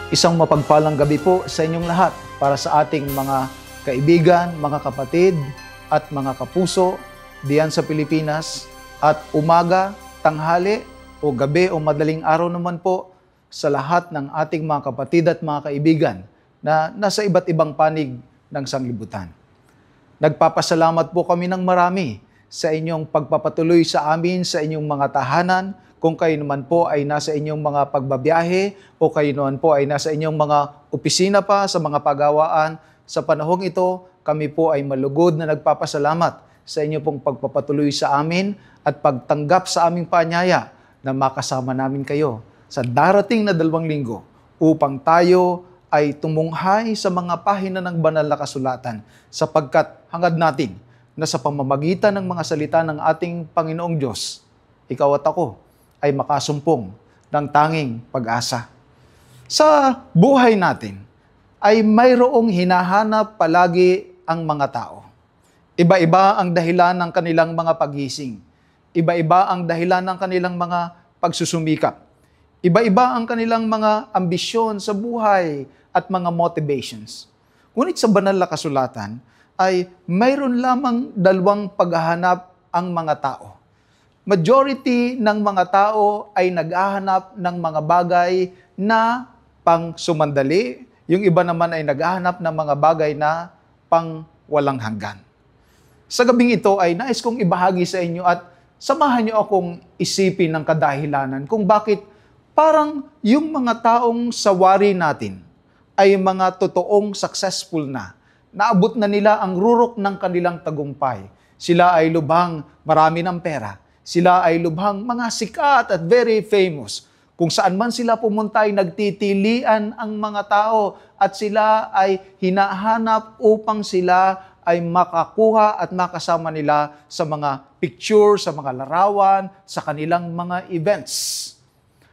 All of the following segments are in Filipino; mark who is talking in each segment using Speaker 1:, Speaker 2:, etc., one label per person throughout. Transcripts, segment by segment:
Speaker 1: Isang mapagpalang gabi po sa inyong lahat para sa ating mga kaibigan, mga kapatid at mga kapuso diyan sa Pilipinas at umaga, tanghali o gabi o madaling araw naman po sa lahat ng ating mga kapatid at mga kaibigan na nasa iba't ibang panig ng sanglibutan. Nagpapasalamat po kami ng marami sa inyong pagpapatuloy sa amin sa inyong mga tahanan, kung kayo naman po ay nasa inyong mga pagbabiyahe o kayo naman po ay nasa inyong mga opisina pa sa mga pagawaan. Sa panahong ito, kami po ay malugod na nagpapasalamat sa inyo pong pagpapatuloy sa amin at pagtanggap sa aming paanyaya na makasama namin kayo sa darating na 2 linggo upang tayo ay tumunghay sa mga pahina ng banal na kasulatan sapagkat hangad natin na sa pamamagitan ng mga salita ng ating Panginoong Diyos, ikaw at ako ay makasumpong ng tanging pag-asa. Sa buhay natin ay mayroong hinahanap palagi ang mga tao. Iba-iba ang dahilan ng kanilang mga pagising. Iba-iba ang dahilan ng kanilang mga pagsusumikap. Iba-iba ang kanilang mga ambisyon sa buhay at mga motivations. Ngunit sa banal na kasulatan ay mayroon lamang 2 paghahanap ang mga tao. Majority ng mga tao ay naghahanap ng mga bagay na pang sumandali, yung iba naman ay naghahanap ng mga bagay na pang walang hanggan. Sa gabing ito ay nais kong ibahagi sa inyo at samahan niyo akong isipin ng kadahilanan kung bakit parang yung mga taong sawari natin ay mga totoong successful na. Naabot na nila ang rurok ng kanilang tagumpay. Sila ay lubhang marami ng pera. Sila ay lubhang mga sikat at very famous. Kung saan man sila pumunta ay nagtitilian ang mga tao at sila ay hinahanap upang sila ay makakuha at makasama nila sa mga picture, sa mga larawan, sa kanilang mga events.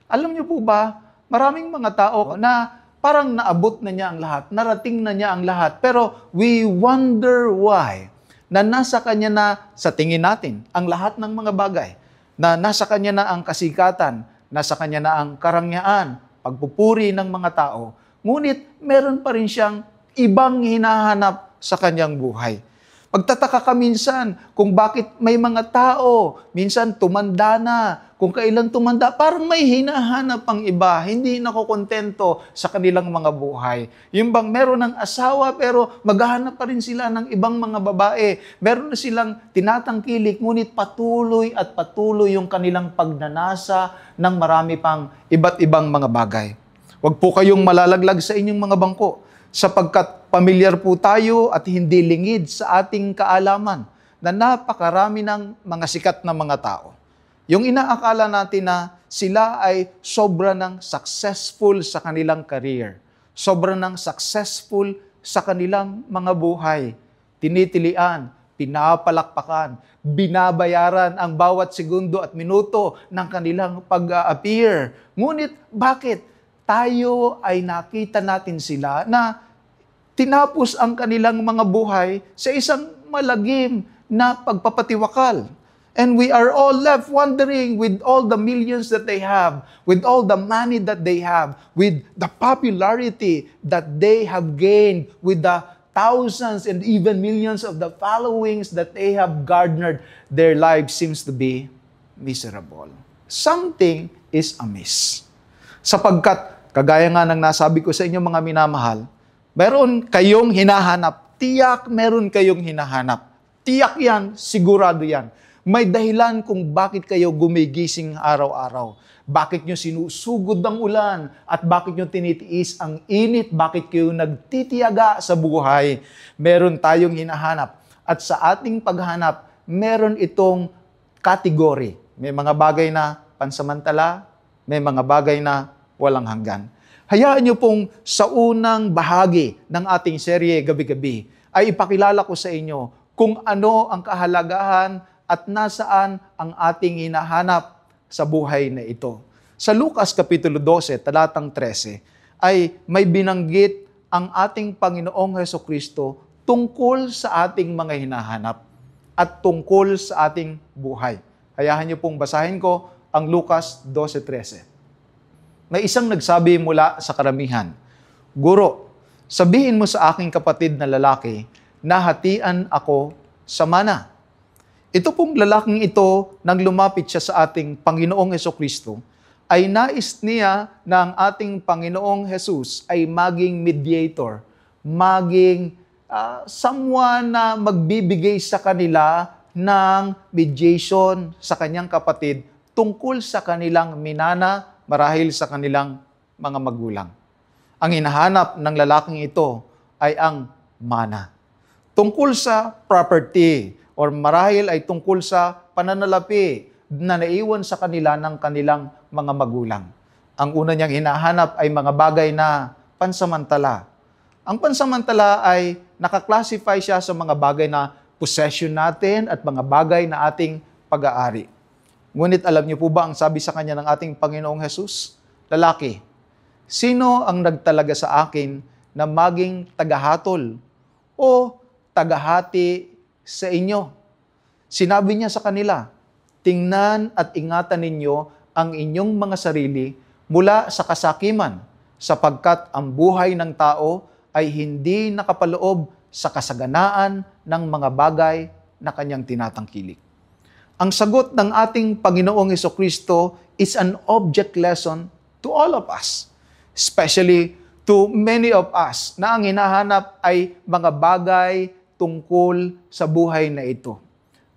Speaker 1: Alam niyo po ba, maraming mga tao na parang naabot na niya ang lahat, narating na niya ang lahat, pero we wonder why na nasa kanya na, sa tingin natin, ang lahat ng mga bagay, na nasa kanya na ang kasikatan, nasa kanya na ang karangyaan, pagpupuri ng mga tao, ngunit meron pa rin siyang ibang hinahanap sa kanyang buhay. Magtataka ka minsan kung bakit may mga tao, minsan tumanda na, kung kailan tumanda, parang may hinahanap ang iba, hindi nakokontento sa kanilang mga buhay. Yung bang meron ng asawa pero maghahanap pa rin sila ng ibang mga babae. Meron na silang tinatangkilik, ngunit patuloy at patuloy yung kanilang pagnanasa ng marami pang iba't ibang mga bagay. Huwag po kayong malalaglag sa inyong mga bangko, sapagkat pamilyar po tayo at hindi lingid sa ating kaalaman na napakarami ng mga sikat na mga tao. Yung inaakala natin na sila ay sobra ng successful sa kanilang career, sobra ng successful sa kanilang mga buhay, tinitilian, pinapalakpakan, binabayaran ang bawat segundo at minuto ng kanilang pag-appear. Ngunit bakit tayo ay nakita natin sila na tinapos ang kanilang mga buhay sa isang malagim na pagpapatiwakal? And we are all left wondering with all the millions that they have, with all the money that they have, with the popularity that they have gained, with the thousands and even millions of the followings that they have garnered, their life seems to be miserable. Something is amiss. Sapagkat, kagaya nga ng nasabi ko sa inyo mga minamahal, meron kayong hinahanap. Tiyak meron kayong hinahanap. Tiyak yan, sigurado yan. May dahilan kung bakit kayo gumigising araw-araw. Bakit nyo sinusugod ang ulan at bakit nyo tinitiis ang init, bakit kayo nagtitiyaga sa buhay. Meron tayong hinahanap. At sa ating paghanap, meron itong kategory. May mga bagay na pansamantala, may mga bagay na walang hanggan. Hayaan nyo pong sa unang bahagi ng ating serye gabi-gabi ay ipakilala ko sa inyo kung ano ang kahalagahan at nasaan ang ating hinahanap sa buhay na ito. Sa Lucas Kapitulo 12, talatang 13, ay may binanggit ang ating Panginoong Hesukristo tungkol sa ating mga hinahanap at tungkol sa ating buhay. Hayaan niyo pong basahin ko ang Lucas 12:13. May isang nagsabi mula sa karamihan, Guro, sabihin mo sa aking kapatid na lalaki na hatian ako sa mana. Ito pong lalaking ito, nang lumapit siya sa ating Panginoong Hesukristo, ay nais niya na ang ating Panginoong Jesus ay maging mediator, maging someone na magbibigay sa kanila ng mediation sa kanyang kapatid tungkol sa kanilang minana marahil sa kanilang mga magulang. Ang hinahanap ng lalaking ito ay ang mana. Tungkol sa property or marahil ay tungkol sa pananalapi na naiwan sa kanila ng kanilang mga magulang. Ang una niyang hinahanap ay mga bagay na pansamantala. Ang pansamantala ay nakaklasify siya sa mga bagay na possession natin at mga bagay na ating pag-aari. Ngunit alam niyo po ba ang sabi sa kanya ng ating Panginoong Jesus? Lalaki, sino ang nagtalaga sa akin na maging tagahatol o tagahati sa inyo? Sinabi niya sa kanila, tingnan at ingatan ninyo ang inyong mga sarili mula sa kasakiman, sapagkat ang buhay ng tao ay hindi nakapaloob sa kasaganaan ng mga bagay na kanyang tinatangkilik. Ang sagot ng ating Panginoong Hesukristo is an object lesson to all of us, especially to many of us na ang hinahanap ay mga bagay tungkol sa buhay na ito.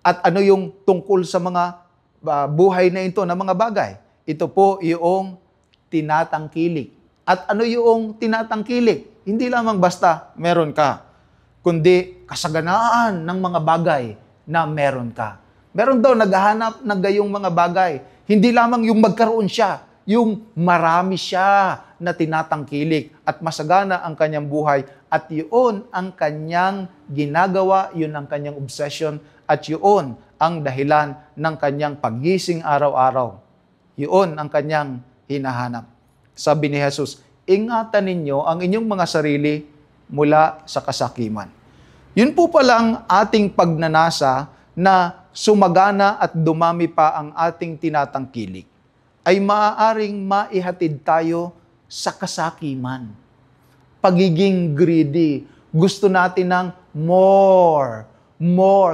Speaker 1: At ano yung tungkol sa mga buhay na ito na mga bagay? Ito po yung tinatangkilik. At ano yung tinatangkilik? Hindi lamang basta meron ka, kundi kasaganaan ng mga bagay na meron ka. Meron daw naghahanap ng gayong mga bagay. Hindi lamang yung magkaroon siya, yung marami siya na tinatangkilik at masagana ang kanyang buhay at yun ang kanyang ginagawa, yun ang kanyang obsession at yun ang dahilan ng kanyang paggising araw-araw. Yun ang kanyang hinahanap. Sabi ni Jesus, ingatan ninyo ang inyong mga sarili mula sa kasakiman. Yun po palang ating pagnanasa na sumagana at dumami pa ang ating tinatangkilik ay maaaring maihatid tayo sa kasakiman. Pagiging greedy. Gusto natin ng more.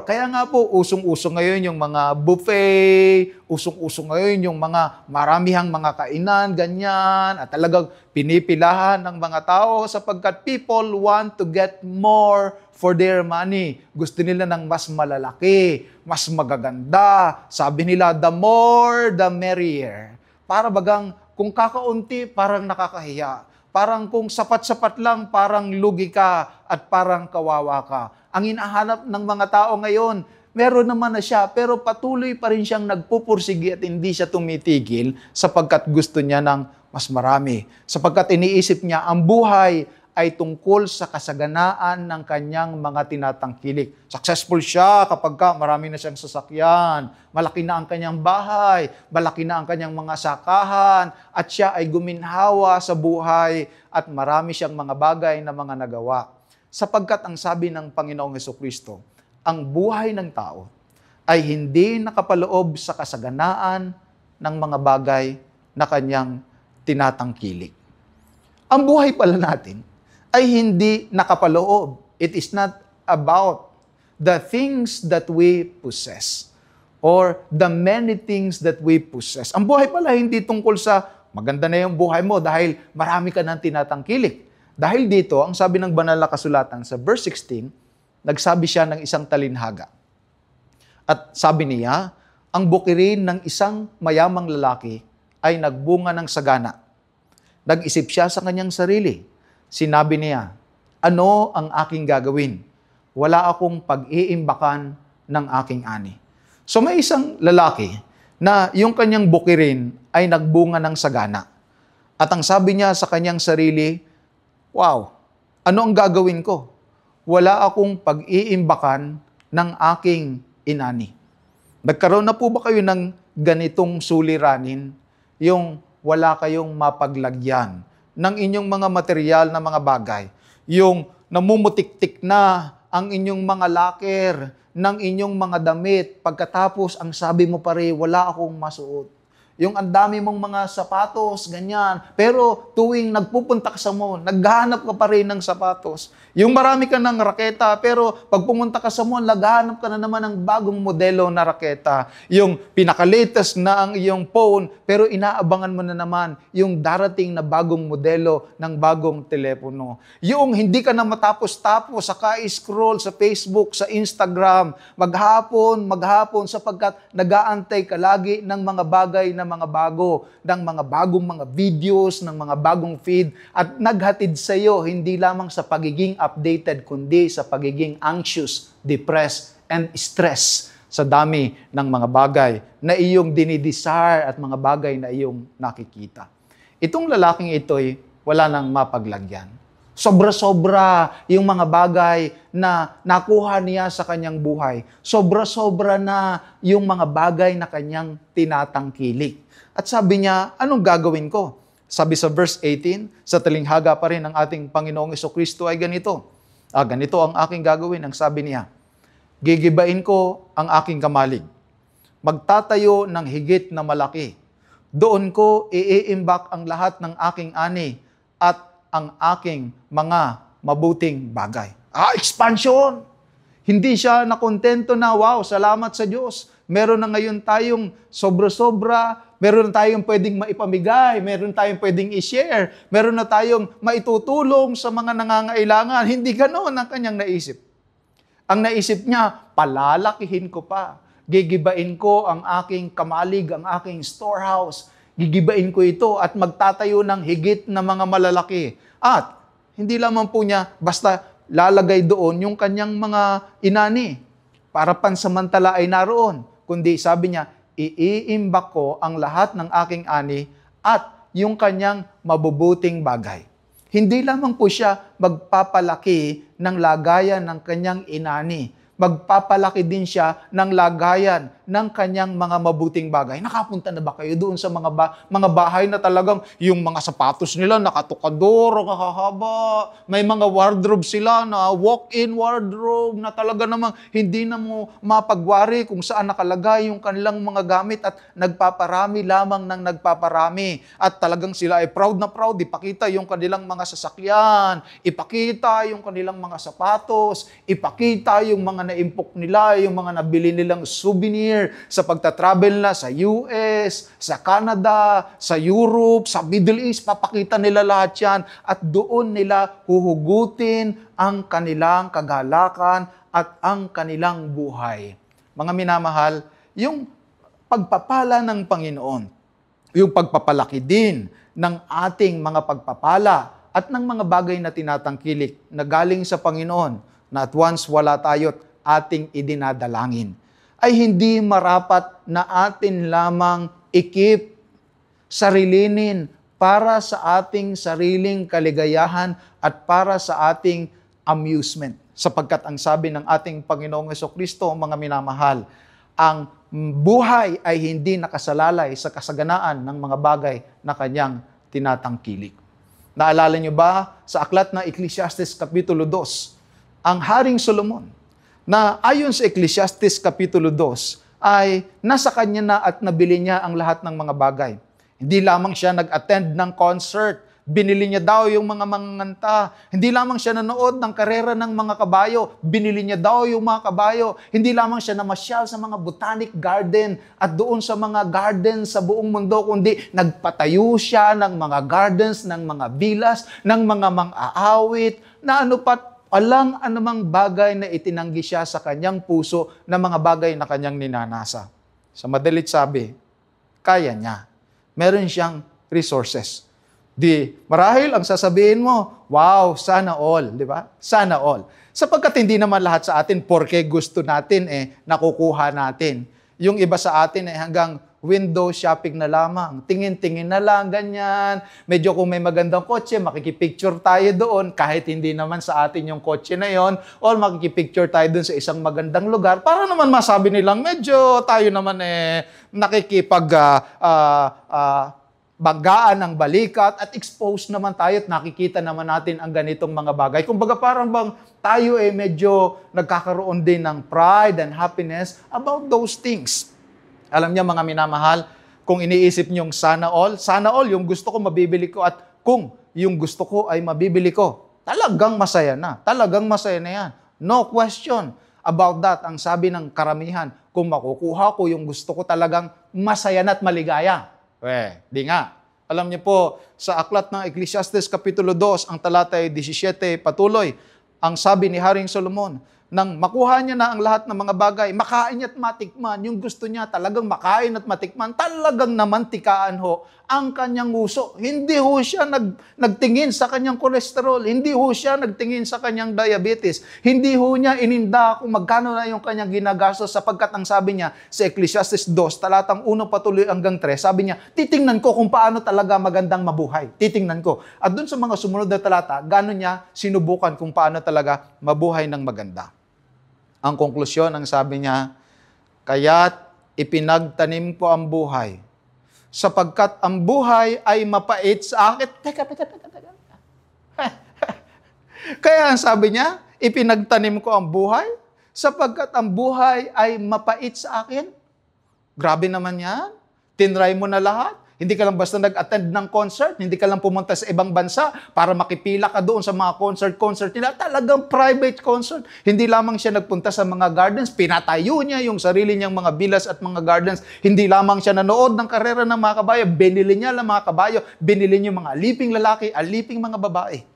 Speaker 1: Kaya nga po, usong-uso ngayon yung mga buffet, usong-uso ngayon yung mga maramihang mga kainan, ganyan, at talagang pinipilahan ng mga tao sapagkat people want to get more for their money. Gusto nila ng mas malalaki, mas magaganda. Sabi nila, the more, the merrier. Para bagang kung kakaunti, parang nakakahiya. Parang kung sapat-sapat lang, parang lugi ka at parang kawawa ka. Ang hinahanap ng mga tao ngayon, meron naman na siya, pero patuloy pa rin siyang nagpupursigi at hindi siya tumitigil sapagkat gusto niya ng mas marami. Sapagkat iniisip niya, ang buhay ay tungkol sa kasaganaan ng kanyang mga tinatangkilik. Successful siya kapag marami na siyang sasakyan, malaki na ang kanyang bahay, malaki na ang kanyang mga sakahan, at siya ay guminhawa sa buhay at marami siyang mga bagay na mga nagawa. Sapagkat ang sabi ng Panginoong Hesukristo, ang buhay ng tao ay hindi nakapaloob sa kasaganaan ng mga bagay na kanyang tinatangkilik. Ang buhay pala natin ay hindi nakapaloob. It is not about the things that we possess or the many things that we possess. Ang buhay pala hindi tungkol sa maganda na yung buhay mo dahil marami ka ng tinatangkilik. Dahil dito, ang sabi ng banal na kasulatan sa verse 16, nagsabi siya ng isang talinhaga. At sabi niya, ang bukirin ng isang mayamang lalaki ay nagbunga ng sagana. Nag-isip siya sa kanyang sarili. Sinabi niya, ano ang aking gagawin? Wala akong pag-iimbakan ng aking ani. So may isang lalaki na yung kanyang bukirin ay nagbunga ng sagana. At ang sabi niya sa kanyang sarili, wow, ano ang gagawin ko? Wala akong pag-iimbakan ng aking inani. Nagkaroon na po ba kayo ng ganitong suliranin? Yung wala kayong mapaglagyan ng inyong mga material na mga bagay. Yung namumutik-tik na ang inyong mga locker, ng inyong mga damit, pagkatapos ang sabi mo pare, wala akong masuot. Yung ang dami mong mga sapatos, ganyan. Pero tuwing nagpupunta ka sa mall, naghahanap ka pa rin ng sapatos. Yung marami ka ng raketa, pero pag pumunta ka sa mall, naghahanap ka na naman ng bagong modelo na raketa. Yung pinaka-latest na ang iyong phone, pero inaabangan mo na naman yung darating na bagong modelo ng bagong telepono. Yung hindi ka na matapos-tapos sa ka-scroll sa Facebook, sa Instagram, maghapon, sapagkat nag-aantay ka lagi ng mga bagay na mga bago, ng mga bagong mga videos, ng mga bagong feed, at naghatid sa iyo hindi lamang sa pagiging updated, kundi sa pagiging anxious, depressed, and stress sa dami ng mga bagay na iyong dinidesire at mga bagay na iyong nakikita. Itong lalaking ito'y wala nang mapaglagyan. Sobra-sobra yung mga bagay na nakuha niya sa kanyang buhay. Sobra-sobra na yung mga bagay na kanyang tinatangkilik. At sabi niya, anong gagawin ko? Sabi sa verse 18, sa talinghaga pa rin ng ating Panginoong Jesucristo ay ganito. Ganito ang aking gagawin, ang sabi niya. Gigibain ko ang aking kamalig. Magtatayo ng higit na malaki. Doon ko iiimbak ang lahat ng aking ani at ang aking mga mabuting bagay. Expansion! Hindi siya nakontento na, wow, salamat sa Diyos. Meron na ngayon tayong sobra-sobra, meron na tayong pwedeng maipamigay, meron tayong pwedeng i-share, meron na tayong maitutulong sa mga nangangailangan. Hindi ganoon ang kanyang naisip. Ang naisip niya, palalakihin ko pa. Gigibain ko ang aking kamalig, ang aking storehouse. Gigibain ko ito at magtatayo ng higit na mga malalaki. At hindi lamang po niya basta lalagay doon yung kanyang mga inani para pansamantala ay naroon. Kundi sabi niya, iiimbak ko ang lahat ng aking ani at yung kanyang mabubuting bagay. Hindi lamang po siya magpapalaki ng lagayan ng kanyang inani. Magpapalaki din siya ng lagayan ng kanyang mga mabuting bagay. Nakapunta na ba kayo doon sa mga bahay na talagang yung mga sapatos nila nakatukador, nakahaba, may mga wardrobe sila na walk-in wardrobe na talaga namang hindi na mo mapagwari kung saan nakalagay yung kanilang mga gamit at nagpaparami lamang ng nagpaparami. At talagang sila ay proud na proud, ipakita yung kanilang mga sasakyan, ipakita yung kanilang mga sapatos, ipakita yung mga naimpok nila, yung mga nabili nilang souvenir sa pagta-travel na sa US, sa Canada, sa Europe, sa Middle East, papakita nila lahat yan at doon nila huhugutin ang kanilang kagalakan at ang kanilang buhay. Mga minamahal, yung pagpapala ng Panginoon, yung pagpapalaki din ng ating mga pagpapala at ng mga bagay na tinatangkilik na galing sa Panginoon na at once wala tayo't ating idinadalangin, ay hindi marapat na atin lamang ikip, sarilinin para sa ating sariling kaligayahan at para sa ating amusement. Sapagkat ang sabi ng ating Panginoong Jesucristo, mga minamahal, ang buhay ay hindi nakasalalay sa kasaganaan ng mga bagay na kanyang tinatangkilik. Naalala niyo ba sa aklat na Ecclesiastes Kapitulo 2, ang Haring Solomon, na ayon sa Ecclesiastes Kapitulo 2, ay nasa kanya na at nabili niya ang lahat ng mga bagay. Hindi lamang siya nag-attend ng concert, binili niya daw yung mga manganganta. Hindi lamang siya nanood ng karera ng mga kabayo, binili niya daw yung mga kabayo. Hindi lamang siya namasyal sa mga botanic garden at doon sa mga gardens sa buong mundo, kundi nagpatayo siya ng mga gardens, ng mga villas, ng mga mang-aawit, na ano pat, walang anumang bagay na itinanggi siya sa kanyang puso na mga bagay na kanyang ninanasa. Sa madalit sabi, kaya niya. Meron siyang resources. Marahil ang sasabihin mo, wow, sana all, di ba? Sana all. Sapagkat hindi naman lahat sa atin, porke gusto natin, nakukuha natin. Yung iba sa atin hanggang window shopping na lamang. Tingin-tingin na lang, ganyan. Medyo kung may magandang kotse, makikipicture tayo doon kahit hindi naman sa atin yung kotse na yon, or makikipicture tayo doon sa isang magandang lugar para naman masabi nilang medyo tayo naman bagaan ng balikat at exposed naman tayo at nakikita naman natin ang ganitong mga bagay. Kumbaga parang bang tayo medyo nagkakaroon din ng pride and happiness about those things. Alam niyo mga minamahal, Kung iniisip niyong sana all yung gusto ko mabibili ko at kung yung gusto ko ay mabibili ko, talagang masaya na. Talagang masaya na yan. No question about that. Ang sabi ng karamihan, kung makukuha ko yung gusto ko talagang masaya na at maligaya. Di nga. Alam niyo po, sa aklat ng Ecclesiastes Kapitulo 2, ang talata 17, patuloy, ang sabi ni Haring Solomon, nang makuha niya na ang lahat ng mga bagay, makain at matikman, yung gusto niya talagang makain at matikman, talagang namantikaan ho ang kanyang uso. Hindi ho siya nagtingin sa kanyang kolesterol, hindi ho siya nagtingin sa kanyang diabetes, hindi ho niya ininda kung magkano na yung kanyang ginagastos sapagkat ang sabi niya sa Ecclesiastes 2, talatang 1 patuloy hanggang 3, sabi niya, titingnan ko kung paano talaga magandang mabuhay. Titingnan ko. At dun sa mga sumunod na talata, gano'n niya sinubukan kung paano talaga mabuhay ng maganda. Ang konklusyon, ang sabi niya, kaya't ipinagtanim ko ang buhay, sapagkat ang buhay ay mapait sa akin. Teka. Kaya ang sabi niya, ipinagtanim ko ang buhay, sapagkat ang buhay ay mapait sa akin. Grabe naman yan. Tinry mo na lahat. Hindi ka lang basta nag-attend ng concert, hindi ka lang pumunta sa ibang bansa para makipila ka doon sa mga concert nila. Talagang private concert. Hindi lamang siya nagpunta sa mga gardens, pinatayo niya yung sarili niyang mga villas at mga gardens. Hindi lamang siya nanood ng karera ng mga kabayo, binili niya lang mga kabayo, binili niya mga aliping lalaki, aliping mga babae.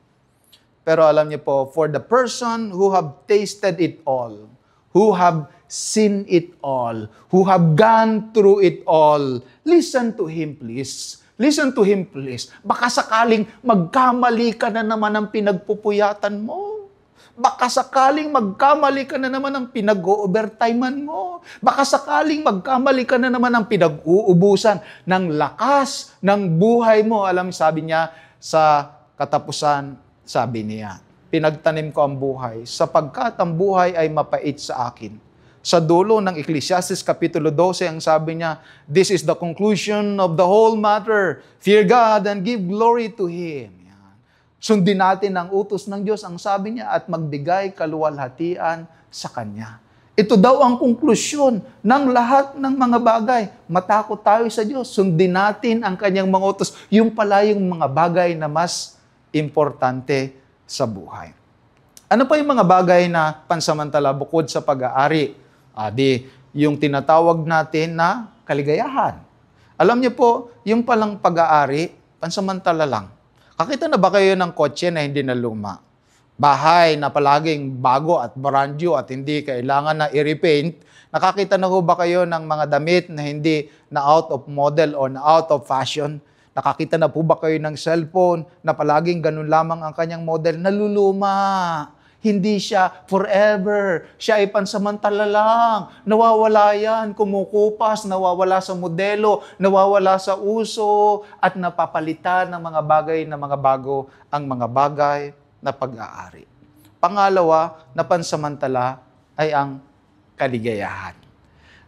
Speaker 1: Pero alam niyo po, for the person who have tasted it all, who have seen it all, who have gone through it all, listen to him please. Listen to him please. Baka sakaling magkamali ka na naman ng pinagpupuyatan mo. Baka sakaling magkamali ka na naman ng pinag-overtimean mo. Baka sakaling magkamali ka na naman ng pinag-uubusan ng lakas ng buhay mo. Alam, sabi niya sa katapusan, sabi niya, pinagtanim ko ang buhay sapagkat ang buhay ay mapait sa akin. Sa dulo ng Ecclesiastes Kapitulo 12, ang sabi niya, this is the conclusion of the whole matter. Fear God and give glory to Him. Yan. Sundin natin ang utos ng Diyos, ang sabi niya, at magbigay kaluwalhatian sa Kanya. Ito daw ang konklusyon ng lahat ng mga bagay. Matakot tayo sa Diyos. Sundin natin ang Kanyang mga utos. Yung pala yung mga bagay na mas importante sa buhay. Ano pa yung mga bagay na pansamantala bukod sa pag-aari? Yung tinatawag natin na kaligayahan. Alam niyo po, yung palang pag-aari, pansamantala lang. Kakita na ba kayo ng kotse na hindi na luma? Bahay na palaging bago at brand new at hindi kailangan na i-repaint? Nakakita na ho ba kayo ng mga damit na hindi na out of model or na out of fashion? Nakakita na po ba kayo ng cellphone na palaging ganun lamang ang kanyang model? Naluluma. Hindi siya forever. Siya ay pansamantala lang. Nawawala yan, kumukupas, nawawala sa modelo, nawawala sa uso, at napapalitan ng mga bagay na mga bago ang mga bagay na pag-aari. Pangalawa, na pansamantala ay ang kaligayahan.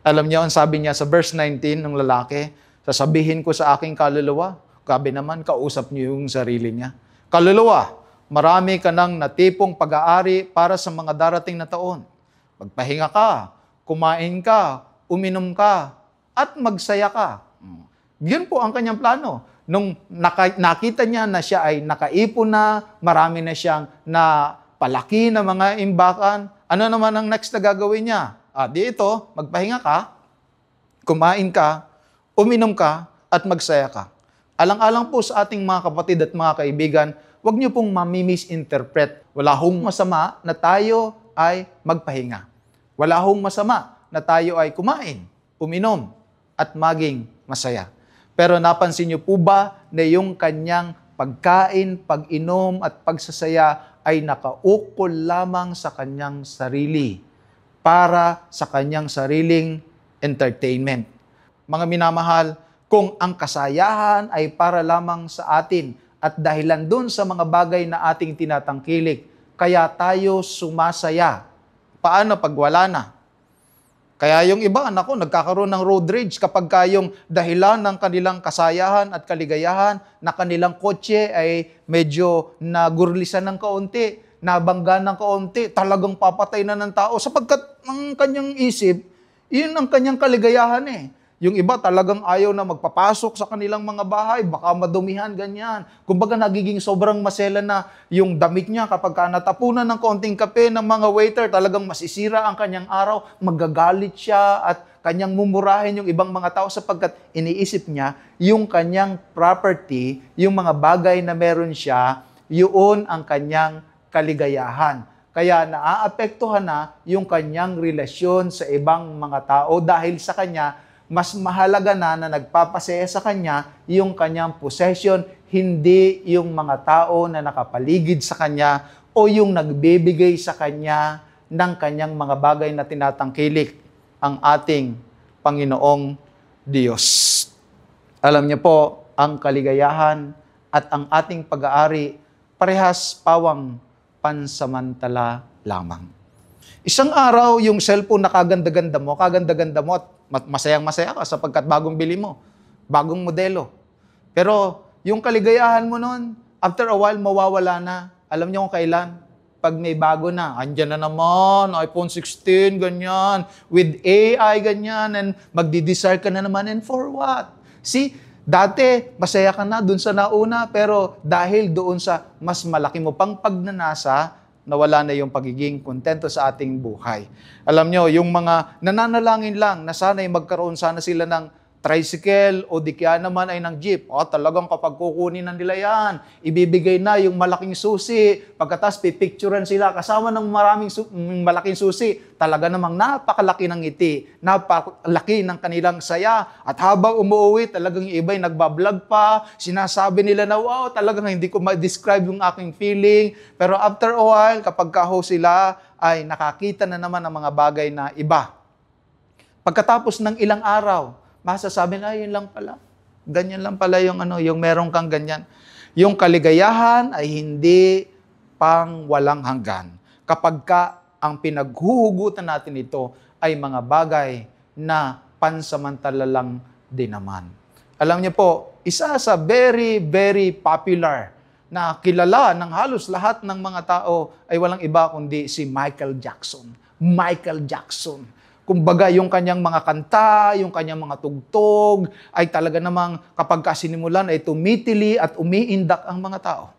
Speaker 1: Alam niyo, ang sabi niya sa verse 19 ng lalaki, sasabihin ko sa aking kaluluwa, grabe naman, kausap niyo yung sarili niya. Kaluluwa, marami ka ng natipong pag-aari para sa mga darating na taon. Magpahinga ka, kumain ka, uminom ka, at magsaya ka. Yun po ang kanyang plano. Nung nakita niya na siya ay nakaipon na, marami na siyang napalaki na mga imbakan, ano naman ang next na gagawin niya? Di ito, magpahinga ka, kumain ka, uminom ka, at magsaya ka. Alang-alang po sa ating mga kapatid at mga kaibigan, huwag niyo pong mami-misinterpret. Wala hong masama na tayo ay magpahinga. Wala hong masama na tayo ay kumain, uminom, at maging masaya. Pero napansin niyo po ba na yung kanyang pagkain, pag-inom, at pagsasaya ay nakaukol lamang sa kanyang sarili para sa kanyang sariling entertainment? Mga minamahal, kung ang kasayahan ay para lamang sa atin, at dahilan dun sa mga bagay na ating tinatangkilik, kaya tayo sumasaya. Paano pag wala na? Kaya yung iba, nagkakaroon ng road rage kapag yung dahilan ng kanilang kasayahan at kaligayahan na kanilang kotse ay medyo nagurlisan ng kaunti, nabangga ng kaunti, talagang papatay na ng tao sapagkat ang kanyang isip, yun ang kanyang kaligayahan eh. Yung iba talagang ayaw na magpapasok sa kanilang mga bahay, baka madumihan, ganyan. Kumbaga nagiging sobrang masela na yung damit niya kapag natapunan ng konting kape ng mga waiter, talagang masisira ang kanyang araw, magagalit siya at kanyang mumurahin yung ibang mga tao sapagkat iniisip niya yung kanyang property, yung mga bagay na meron siya, yun ang kanyang kaligayahan. Kaya naaapektuhan na yung kanyang relasyon sa ibang mga tao dahil sa kanya, mas mahalaga na nagpapasaya sa kanya yung kanyang possession, hindi yung mga tao na nakapaligid sa kanya o yung nagbibigay sa kanya ng kanyang mga bagay na tinatangkilik, ang ating Panginoong Diyos. Alam niyo po, ang kaligayahan at ang ating pag-aari parehas pawang pansamantala lamang. Isang araw, yung cellphone na kaganda-ganda mo at masayang-masaya ka sapagkat bagong bili mo, bagong modelo. Pero yung kaligayahan mo nun, after a while, mawawala na. Alam niyo kung kailan? Pag may bago na, andyan na naman, iPhone 16, ganyan, with AI, ganyan, and magdi-desire ka na naman, and for what? See, dati, masaya ka na dun sa nauna, pero dahil doon sa mas malaki mo pang pagnanasa, nawala na yung pagiging kontento sa ating buhay. Alam nyo, yung mga nananalangin lang na sana'y magkaroon sana sila ng tricycle o di kaya naman ay ng jeep. Talagang kapag kukunin na nila yan, ibibigay na yung malaking susi. Pagkatas, pipicturean sila kasama ng malaking susi. Talaga namang napakalaki ng ngiti, napakalaki ng kanilang saya. At habang umuwi, talagang yung iba'y nagbablog pa. Sinasabi nila na, wow, talagang hindi ko ma-describe yung aking feeling. Pero after a while, kapag sila ay nakakita na naman ng mga bagay na iba. Pagkatapos ng ilang araw, masasabi na, yun lang pala. Ganyan lang pala yung yung meron kang ganyan. Yung kaligayahan ay hindi pang walang hanggan. Kapag ang pinaghuhugutan natin ito ay mga bagay na pansamantala lang din naman. Alam niyo po, isa sa very, very popular na kilala ng halos lahat ng mga tao ay walang iba kundi si Michael Jackson. Michael Jackson. Kumbaga, yung kanyang mga kanta, yung kanyang mga tugtog, ay talaga namang kapag sinimulan ay tumitili at umiindak ang mga tao.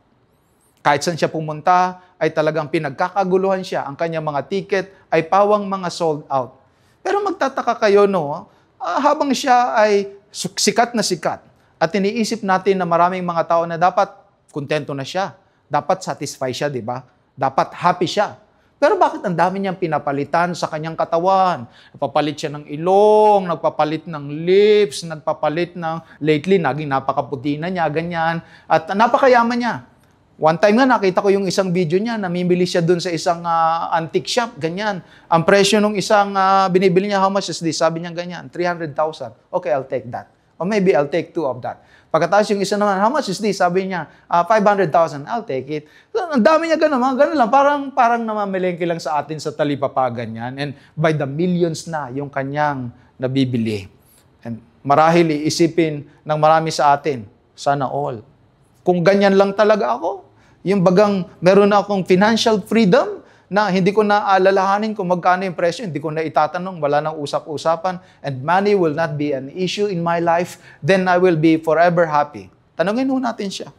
Speaker 1: Kahit saan siya pumunta, ay talagang pinagkakaguluhan siya. Ang kanyang mga ticket ay pawang mga sold out. Pero magtataka kayo, no? Habang siya ay sikat na sikat, at iniisip natin na maraming mga tao na dapat kontento na siya, dapat satisfy siya, di ba? Dapat happy siya. Pero bakit ang dami niyang pinapalitan sa kanyang katawan? Nagpapalit siya ng ilong, nagpapalit ng lips, nagpapalit ng, lately, naging napakaputi na niya, ganyan. At napakayaman niya. One time nga, nakita ko yung isang video niya, namimili siya dun sa isang antique shop, ganyan. Ang presyo ng isang binibili niya, how much is this? Sabi niya ganyan, 300,000. Okay, I'll take that. Or maybe I'll take 2 of that. Pagkatapos yung isa naman, how much is this? Sabi niya, 500,000. I'll take it. So, ang dami niya ganun lang. Parang namamelengke lang sa atin sa talipapa, ganyan. And by the millions na yung kanyang nabibili. And marahil iisipin ng marami sa atin, sana all. Kung ganyan lang talaga ako, yung bagang meron na akong financial freedom, na hindi ko na alalahanin kung magkano yung presyo, hindi ko na itatanong, wala nang usap-usapan, and money will not be an issue in my life, then I will be forever happy. Tanungin ho natin siya.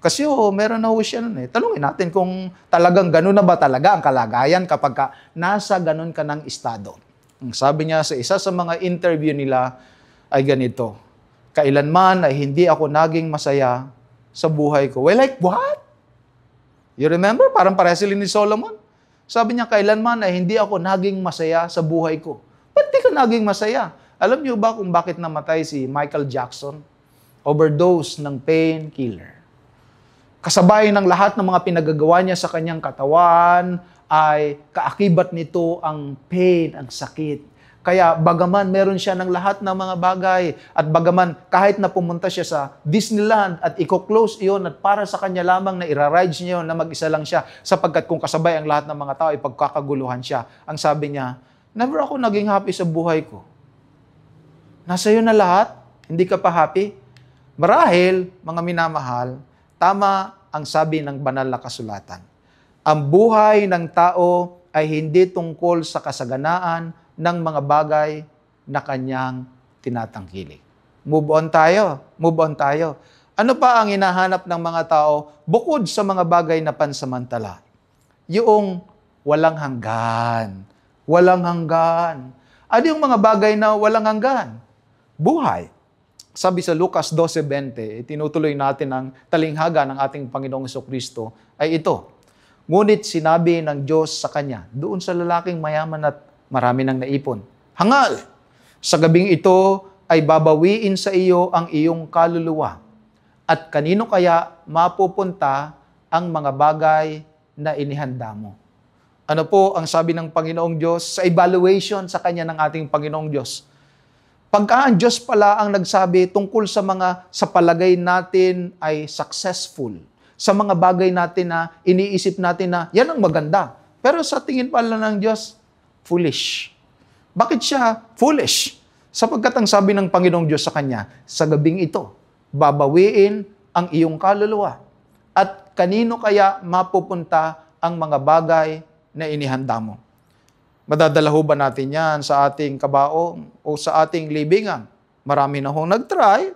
Speaker 1: Kasi meron na ho siya nun eh. Tanungin natin kung talagang ganun na ba talaga ang kalagayan kapag nasa ganun ka ng estado. Ang sabi niya sa isa sa mga interview nila ay ganito, kailanman ay hindi ako naging masaya sa buhay ko. Well, like what? You remember? Parang pareha sila ni Solomon. Sabi niya, kailanman ay hindi ako naging masaya sa buhay ko. Ba't di ka naging masaya? Alam niyo ba kung bakit namatay si Michael Jackson? Overdose ng painkiller. Kasabay ng lahat ng mga pinagagawa niya sa kanyang katawan ay kaakibat nito ang pain, ang sakit. Kaya bagaman meron siya ng lahat ng mga bagay at bagaman kahit na pumunta siya sa Disneyland at i-close iyon at para sa kanya lamang na ira-rides niya yun na mag-isa lang siya sapagkat kung kasabay ang lahat ng mga tao ay pagkakaguluhan siya. Ang sabi niya, never ako naging happy sa buhay ko. Nasa iyo na lahat, hindi ka pa happy? Marahil, mga minamahal, tama ang sabi ng banal na kasulatan. Ang buhay ng tao ay hindi tungkol sa kasaganaan ng mga bagay na kanyang tinatangkilik. Move on tayo. Move on tayo. Ano pa ang hinahanap ng mga tao bukod sa mga bagay na pansamantala? Yung walang hanggan. Walang hanggan. Ano yung mga bagay na walang hanggan? Buhay. Sabi sa Lucas 12:20, tinutuloy natin ang talinghaga ng ating Panginoong Jesucristo, ay ito. Ngunit sinabi ng Diyos sa kanya, doon sa lalaking mayaman at marami nang naipon, hangal! Sa gabing ito ay babawiin sa iyo ang iyong kaluluwa. At kanino kaya mapupunta ang mga bagay na inihanda mo? Ano po ang sabi ng Panginoong Diyos sa evaluation sa kanya ng ating Panginoong Diyos? Pagka ang Diyos pala ang nagsabi tungkol sa mga sa palagay natin ay successful, sa mga bagay natin na iniisip natin na yan ang maganda. Pero sa tingin pala ng Diyos, foolish. Bakit siya foolish? Sapagkat ang sabi ng Panginoong Diyos sa kanya, sa gabing ito, babawiin ang iyong kaluluwa. At kanino kaya mapupunta ang mga bagay na inihanda mo? Madadala ho ba natin yan sa ating kabaong o sa ating libingan? Marami na hong nag-try.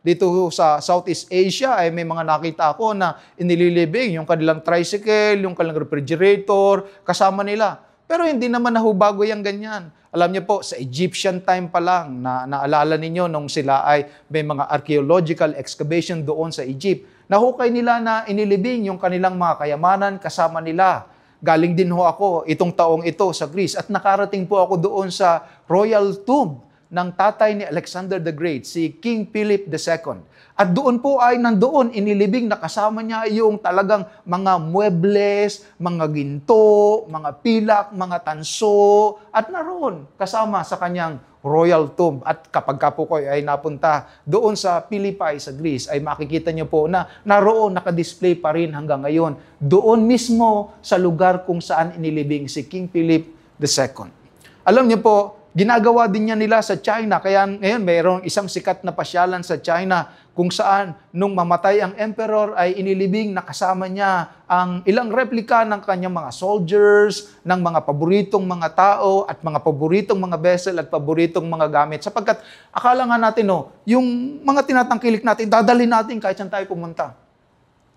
Speaker 1: Dito sa Southeast Asia ay may mga nakita ako na inililibing yung kanilang tricycle, yung kanilang refrigerator, kasama nila. Pero hindi naman na ho bago yung ganyan. Alam niyo po, sa Egyptian time pa lang, naalala ninyo nung sila ay may mga archaeological excavation doon sa Egypt, nahukay nila na inilibing yung kanilang mga kayamanan kasama nila. Galing din ho ako itong taong ito sa Greece at nakarating po ako doon sa royal tomb ng tatay ni Alexander the Great, si King Philip II. At doon po ay nandoon, inilibing na kasama niya yung talagang mga muebles, mga ginto, mga pilak, mga tanso, at naroon kasama sa kanyang royal tomb. At kapag po ko ay napunta doon sa Philippi, sa Greece, ay makikita niyo po na naroon, nakadisplay pa rin hanggang ngayon. Doon mismo sa lugar kung saan inilibing si King Philip II. Alam niyo po, ginagawa din niya nila sa China. Kaya ngayon mayroong isang sikat na pasyalan sa China kung saan nung mamatay ang emperor ay inilibing na kasama niya ang ilang replika ng kanyang mga soldiers, ng mga paboritong mga tao at mga paboritong mga vessel at paboritong mga gamit. Sapagkat akala nga natin, yung mga tinatangkilik natin, dadalhin natin kahit saan tayo pumunta.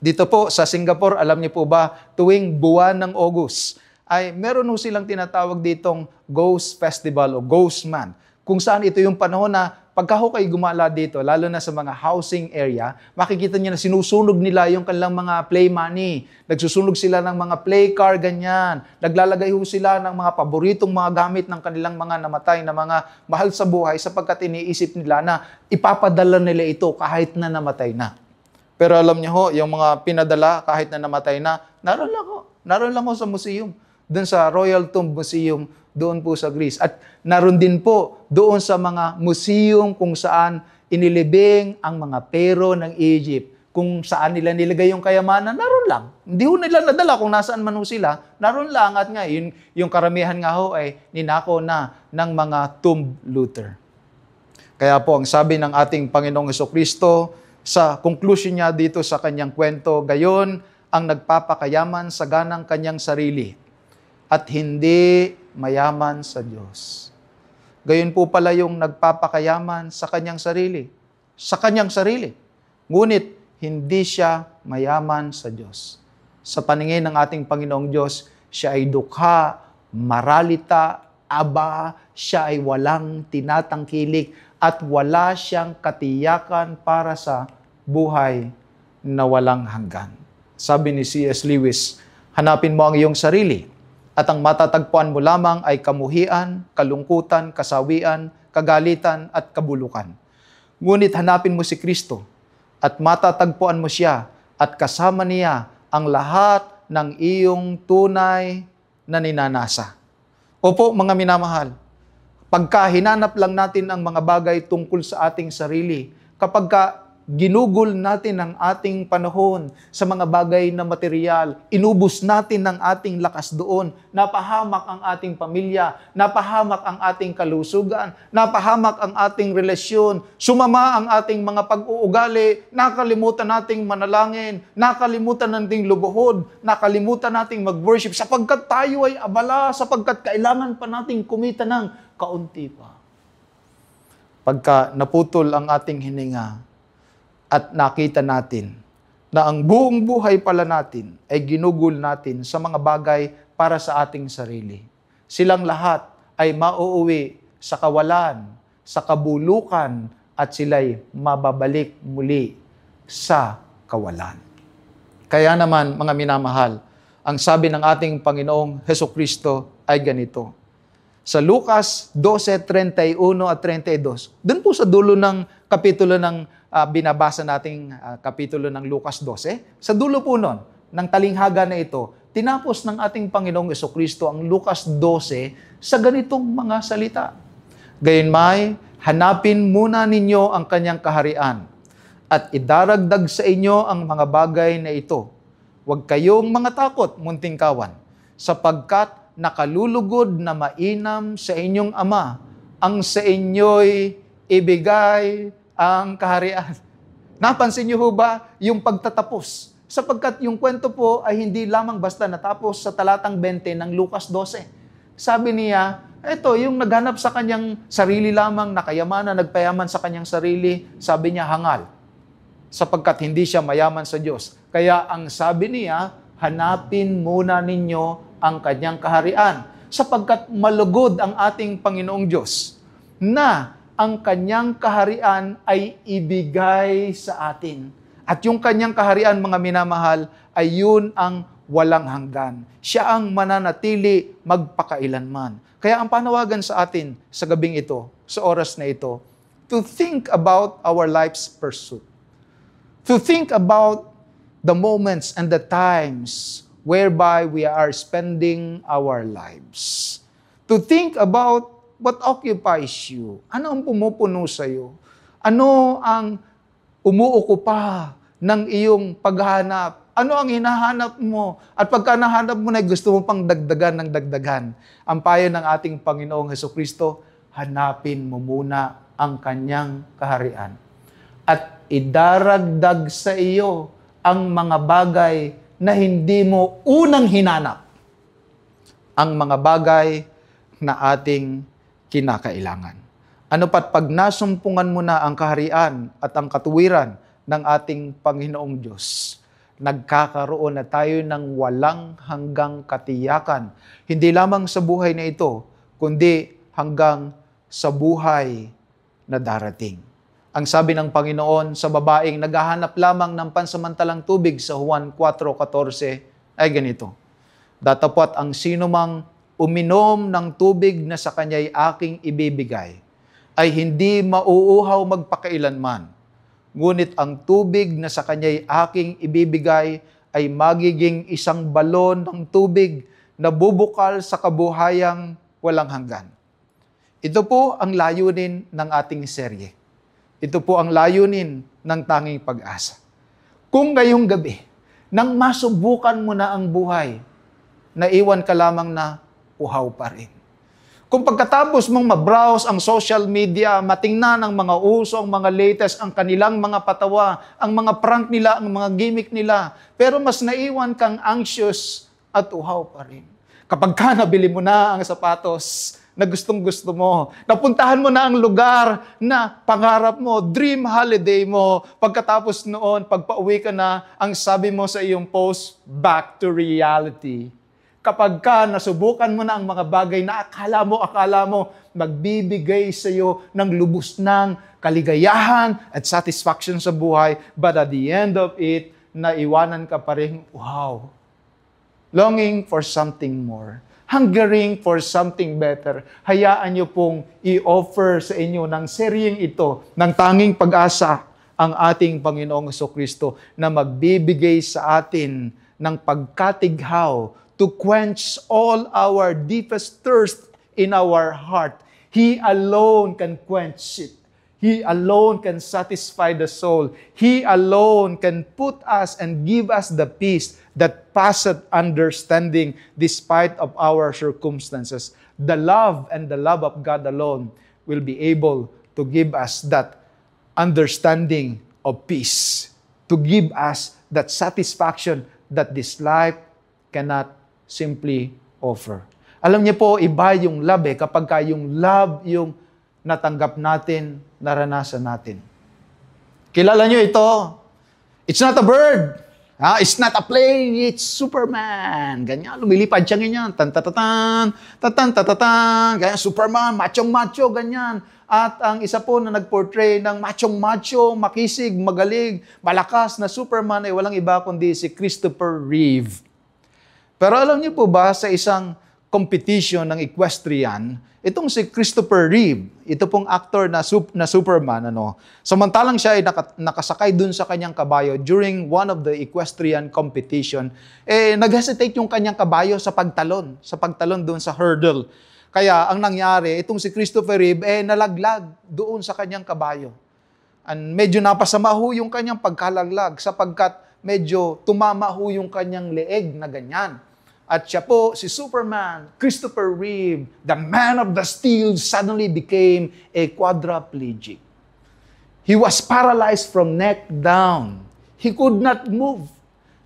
Speaker 1: Dito po sa Singapore, alam niyo po ba, tuwing buwan ng August, ay meron ho silang tinatawag ditong Ghost Festival o Ghost Month. Kung saan ito yung panahon na pagka ho kayo gumala dito, lalo na sa mga housing area, makikita niyo na sinusunog nila yung kanilang mga play money. Nagsusunog sila ng mga play car, ganyan. Naglalagay ho sila ng mga paboritong mga gamit ng kanilang mga namatay na mga mahal sa buhay sapagkat iniisip nila na ipapadala nila ito kahit na namatay na. Pero alam niyo ho, yung mga pinadala kahit na namatay na, naroon lang ho. Naroon lang ho sa museum. Doon sa Royal Tomb Museum, doon po sa Greece. At naroon din po doon sa mga museum kung saan inilibing ang mga pero ng Egypt. Kung saan nila nilagay yung kayamanan, naroon lang. Hindi ho nila nadala kung nasaan man ho sila, naroon lang. At nga, yung karamihan nga ho ay ninako na ng mga tomb looter. Kaya po, ang sabi ng ating Panginoong Jesucristo, sa conclusion niya dito sa kanyang kwento, gayon ang nagpapakayaman sa ganang kanyang sarili at hindi mayaman sa Diyos. Gayon po pala yung nagpapakayaman sa kanyang sarili. Sa kanyang sarili. Ngunit, hindi siya mayaman sa Diyos. Sa paningin ng ating Panginoong Diyos, siya ay dukha, maralita, aba, siya ay walang tinatangkilik at wala siyang katiyakan para sa buhay na walang hanggan. Sabi ni C.S. Lewis, hanapin mo ang iyong sarili at ang matatagpuan mo lamang ay kamuhian, kalungkutan, kasawian, kagalitan at kabulukan. Ngunit hanapin mo si Kristo at matatagpuan mo siya at kasama niya ang lahat ng iyong tunay na ninanasa. Opo, mga minamahal, pagka hinanap lang natin ang mga bagay tungkol sa ating sarili, kapag ginugol natin ang ating panahon sa mga bagay na material, inubos natin ang ating lakas doon, napahamak ang ating pamilya, napahamak ang ating kalusugan, napahamak ang ating relasyon, sumama ang ating mga pag-uugali, nakalimutan nating manalangin, nakalimutan nating lubuhod, nakalimutan nating mag-worship sapagkat tayo ay abala, sapagkat kailangan pa nating kumita ng kaunti pa. pagka naputol ang ating hininga at nakita natin na ang buong buhay pala natin ay ginugol natin sa mga bagay para sa ating sarili. Silang lahat ay mauuwi sa kawalan, sa kabulukan, at sila'y mababalik muli sa kawalan. Kaya naman, mga minamahal, ang sabi ng ating Panginoong Hesukristo ay ganito. Sa Lucas 12:31 at 32, dun po sa dulo ng kapitulo ng binabasa nating kapitulo ng Lucas 12, sa dulo po nun, ng talinghaga na ito, tinapos ng ating Panginoong Hesukristo ang Lucas 12 sa ganitong mga salita. Gayunmay, hanapin muna ninyo ang kanyang kaharian at idaragdag sa inyo ang mga bagay na ito. Huwag kayong mga takot, munting kawan, sapagkat nakalulugod na mainam sa inyong Ama ang sa inyo'y ibigay ang kaharian. Napansin niyo ho ba yung pagtatapos? Sapagkat yung kwento po ay hindi lamang basta natapos sa talatang 20 ng Lucas 12. Sabi niya, ito, yung naghanap sa kanyang sarili lamang, nakayamanan, nagpayaman sa kanyang sarili, sabi niya, hangal. Sapagkat hindi siya mayaman sa Diyos. Kaya ang sabi niya, hanapin muna ninyo ang kanyang kaharian, sapagkat malugod ang ating Panginoong Diyos na ang kanyang kaharian ay ibigay sa atin. At yung kanyang kaharian, mga minamahal, ay yun ang walang hanggan. Siya ang mananatili magpakailanman. Kaya ang panawagan sa atin sa gabing ito, sa oras na ito, to think about our life's pursuit. To think about the moments and the times whereby we are spending our lives. To think about what occupies you. Ano ang pumupuno sa iyo? Ano ang umuukupa ng iyong paghahanap? Ano ang hinahanap mo? At pagka nahanap mo na gusto mo pang dagdagan ng dagdagan. Ang payo ng ating Panginoong Hesukristo, hanapin mo muna ang kanyang kaharian. At idaragdag sa iyo ang mga bagay na hindi mo unang hinanap, ang mga bagay na ating kinakailangan. Ano pat pag nasumpungan mo na ang kaharian at ang katuwiran ng ating Panginoong Diyos, nagkakaroon na tayo ng walang hanggang katiyakan. Hindi lamang sa buhay na ito, kundi hanggang sa buhay na darating. Ang sabi ng Panginoon sa babaeng naghahanap lamang ng pansamantalang tubig sa Juan 4:14 ay ganito. Datapwat ang sinumang uminom ng tubig na sa kanya'y aking ibibigay ay hindi mauuhaw magpakailanman. Ngunit ang tubig na sa kanya'y aking ibibigay ay magiging isang balon ng tubig na bubukal sa kabuhayang walang hanggan. Ito po ang layunin ng ating serye. Ito po ang layunin ng Tanging Pag-asa. Kung ngayong gabi, nang masubukan mo na ang buhay, naiwan ka lamang na uhaw pa rin. Kung pagkatapos mong mabrowse ang social media, matingnan ang mga uso, ang mga latest, ang kanilang mga patawa, ang mga prank nila, ang mga gimmick nila, pero mas naiwan kang anxious at uhaw pa rin. Kapag ka nabili mo na ang sapatos na gustong-gusto mo, napuntahan mo na ang lugar na pangarap mo, dream holiday mo, pagkatapos noon, pagpauwi ka na, ang sabi mo sa iyong post, back to reality. Kapag ka nasubukan mo na ang mga bagay na akala mo, magbibigay sa iyo ng lubos ng kaligayahan at satisfaction sa buhay, but at the end of it, naiwanan ka pa rin, wow, longing for something more. Hungering for something better. Hayaan niyo pong i-offer sa inyo ng seryeng ito, ng Tanging Pag-asa, ang ating Panginoong Hesukristo na magbibigay sa atin ng pagkatighaw to quench all our deepest thirst in our heart. He alone can quench it. He alone can satisfy the soul. He alone can put us and give us the peace that passeth understanding despite of our circumstances. The love and the love of God alone will be able to give us that understanding of peace, to give us that satisfaction that this life cannot simply offer. Alam niyo po, iba yung love kapag yung love yung natanggap natin, naranasan natin. Kilala nyo ito? It's not a bird. It's not a plane. It's Superman. Ganyan, lumilipad siya ganyan. Tan-tatatan, tatan-tatatan. Ganyan, Superman, machong-macho, ganyan. At ang isa po na nag-portray ng machong-macho, makisig, magaling, malakas na Superman ay walang iba kundi si Christopher Reeve. Pero alam niyo po ba, sa isang competition ng equestrian, itong si Christopher Reeve, ito pong actor na Superman, samantalang siya ay nakasakay dun sa kanyang kabayo during one of the equestrian competition, nag-hesitate yung kanyang kabayo sa pagtalon dun sa hurdle. Kaya ang nangyari, itong si Christopher Reeve, nalaglag doon sa kanyang kabayo. And medyo napasama ho yung kanyang pagkalaglag sapagkat medyo tumama ho yung kanyang leeg na ganyan. At siya po, si Superman, Christopher Reeve, the man of the steel, suddenly became a quadriplegic. He was paralyzed from neck down. He could not move.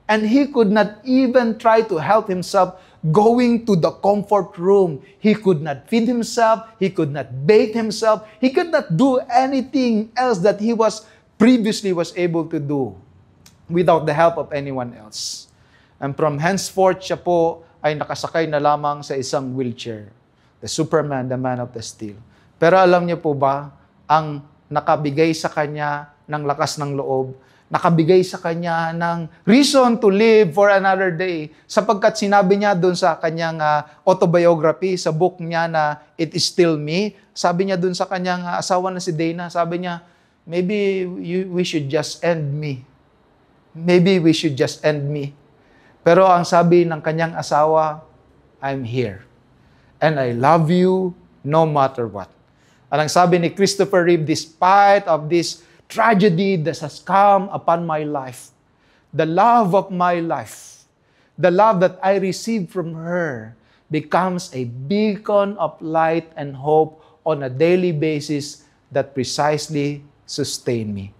Speaker 1: And he could not even try to help himself going to the comfort room. He could not feed himself. He could not bathe himself. He could not do anything else that he previously was able to do without the help of anyone else. And from henceforth, siya po ay nakasakay na lamang sa isang wheelchair. The Superman, the man of the steel. Pero alam niyo po ba, ang nakabigay sa kanya ng lakas ng loob, nakabigay sa kanya ng reason to live for another day, sapagkat sinabi niya doon sa kanyang autobiography, sa book niya na It Is Still Me, sabi niya doon sa kanyang asawa na si Dana, sabi niya, maybe we should just end me. Maybe we should just end me. Pero ang sabi ng kanyang asawa, I'm here. And I love you no matter what. At ang sabi ni Christopher Reeve, despite of this tragedy that has come upon my life, the love of my life, the love that I received from her becomes a beacon of light and hope on a daily basis that precisely sustain me.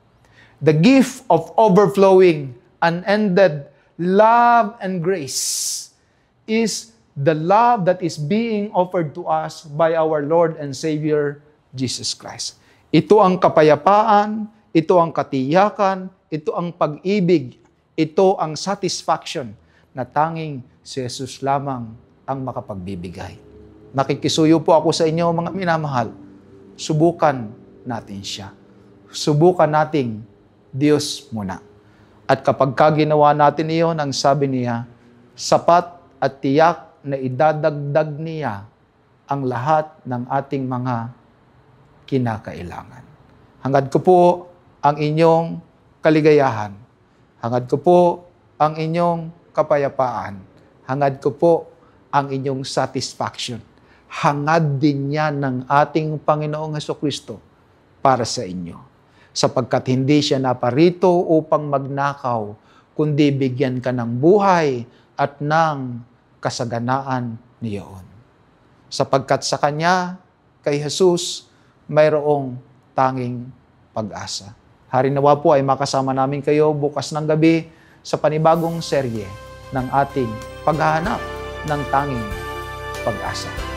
Speaker 1: The gift of overflowing, unended love and grace is the love that is being offered to us by our Lord and Savior, Jesus Christ. Ito ang kapayapaan, ito ang katiyakan, ito ang pag-ibig, ito ang satisfaction na tanging si Jesus lamang ang makapagbibigay. Nakikisuyo po ako sa inyo, mga minamahal. Subukan natin siya. Subukan nating Diyos muna. At kapag ginawa natin iyon, ang sabi niya, sapat at tiyak na idadagdag niya ang lahat ng ating mga kinakailangan. Hangad ko po ang inyong kaligayahan. Hangad ko po ang inyong kapayapaan. Hangad ko po ang inyong satisfaction. Hangad din yan ng ating Panginoong Hesukristo para sa inyo. Sapagkat hindi siya naparito upang magnakaw, kundi bigyan ka ng buhay at ng kasaganaan niyon. Sapagkat sa Kanya, kay Jesus, mayroong tanging pag-asa. Harinawa po ay makasama namin kayo bukas ng gabi sa panibagong serye ng ating paghahanap ng tanging pag-asa.